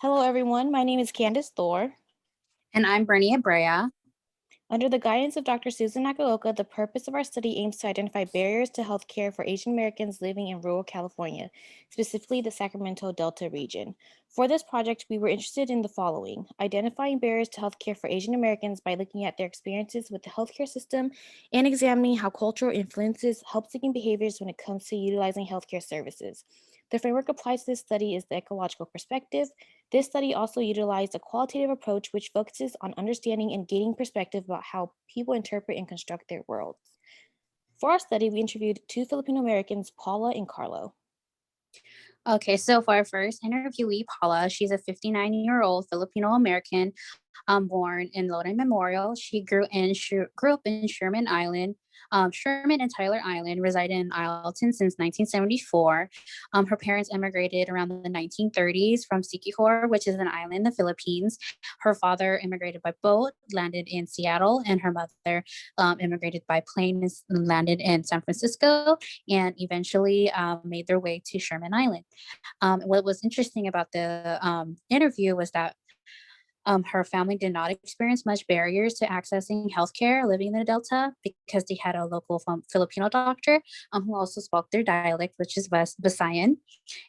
Hello, everyone. My name is Candace Thor. And I'm Bernie Abrea. Under the guidance of Dr. Susan Nakaoka, the purpose of our study aims to identify barriers to healthcare for Asian Americans living in rural California, specifically the Sacramento Delta region. For this project, we were interested in the following: identifying barriers to healthcare for Asian Americans by looking at their experiences with the healthcare system and examining how cultural influences help seeking behaviors when it comes to utilizing healthcare services. The framework applied to this study is the ecological perspective. This study also utilized a qualitative approach which focuses on understanding and gaining perspective about how people interpret and construct their worlds. For our study, we interviewed two Filipino Americans, Paula and Carlo. Okay, so for our first interviewee, Paula, she's a 59-year-old Filipino American born in Lodi Memorial. She grew up in Sherman Island, Sherman and Tyler Island, resided in Isleton since 1974. Her parents immigrated around the 1930s from Siquijor, which is an island in the Philippines. Her father immigrated by boat, landed in Seattle, and her mother immigrated by plane and landed in San Francisco, and eventually made their way to Sherman Island. What was interesting about the interview was that her family did not experience much barriers to accessing healthcare living in the Delta because they had a local Filipino doctor who also spoke their dialect, which is Visayan.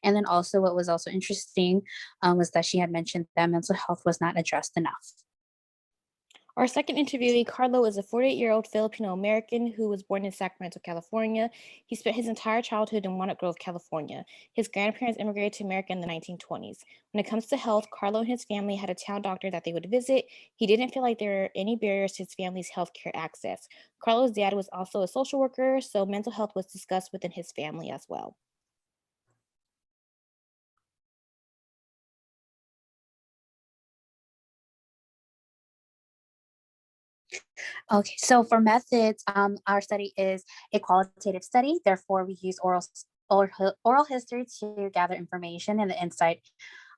And then also what was also interesting was that she had mentioned that mental health was not addressed enough. Our second interviewee, Carlo, is a 48-year-old Filipino American who was born in Sacramento, California. He spent his entire childhood in Walnut Grove, California. His grandparents immigrated to America in the 1920s. When it comes to health, Carlo and his family had a town doctor that they would visit. He didn't feel like there were any barriers to his family's healthcare access. Carlo's dad was also a social worker, so mental health was discussed within his family as well. Okay, so for methods, our study is a qualitative study. Therefore, we use oral history to gather information and the insight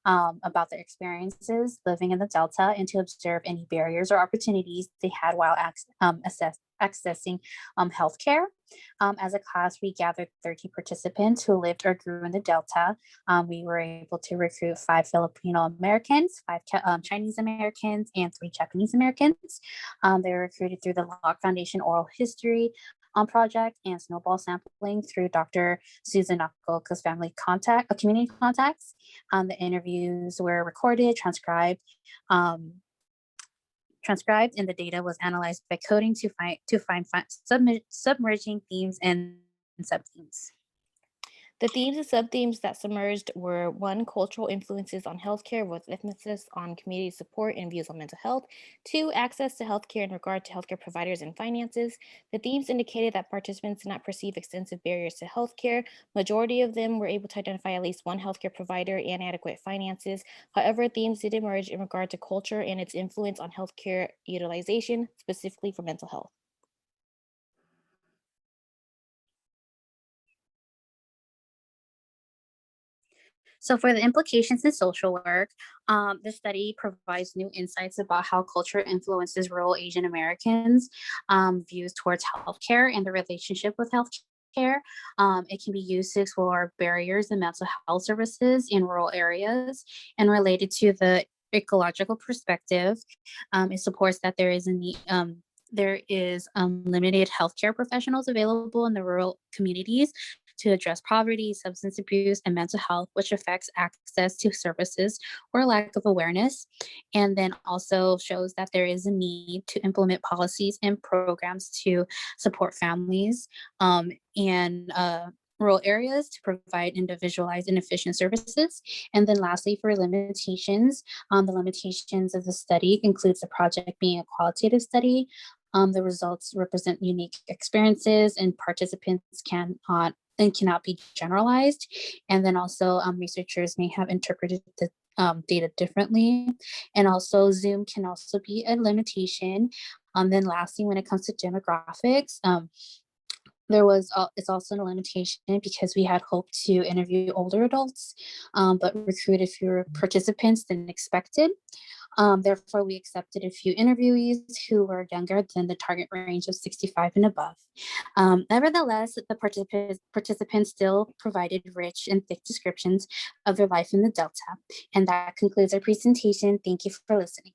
about their experiences living in the Delta and to observe any barriers or opportunities they had while accessing healthcare. As a class, we gathered 30 participants who lived or grew in the Delta. We were able to recruit 5 Filipino Americans, 5 Chinese Americans, and 3 Japanese Americans. They were recruited through the Locke Foundation Oral History project and snowball sampling through Dr. Susan Nakaoka's community contacts. The interviews were recorded, transcribed, and the data was analyzed by coding to find submerging themes and subthemes. The themes and sub-themes that submerged were: one, cultural influences on healthcare with emphasis on community support and views on mental health; two, access to healthcare in regard to healthcare providers and finances. The themes indicated that participants did not perceive extensive barriers to healthcare. Majority of them were able to identify at least one healthcare provider and adequate finances. However, themes did emerge in regard to culture and its influence on healthcare utilization, specifically for mental health. So for the implications in social work, the study provides new insights about how culture influences rural Asian Americans' views towards healthcare and the relationship with healthcare. It can be used to explore barriers in mental health services in rural areas and related to the ecological perspective. It supports that there is limited healthcare professionals available in the rural communities to address poverty, substance abuse, and mental health, which affects access to services or lack of awareness. And then also shows that there is a need to implement policies and programs to support families and rural areas to provide individualized and efficient services. And then lastly, for limitations, the limitations of the study includes the project being a qualitative study. The results represent unique experiences and participants cannot be generalized. And then also researchers may have interpreted the data differently. And also Zoom can also be a limitation. Then lastly, when it comes to demographics, it's also a limitation because we had hoped to interview older adults, but recruited fewer participants than expected. Therefore, we accepted a few interviewees who were younger than the target range of 65 and above. Nevertheless, the participants still provided rich and thick descriptions of their life in the Delta. And that concludes our presentation. Thank you for listening.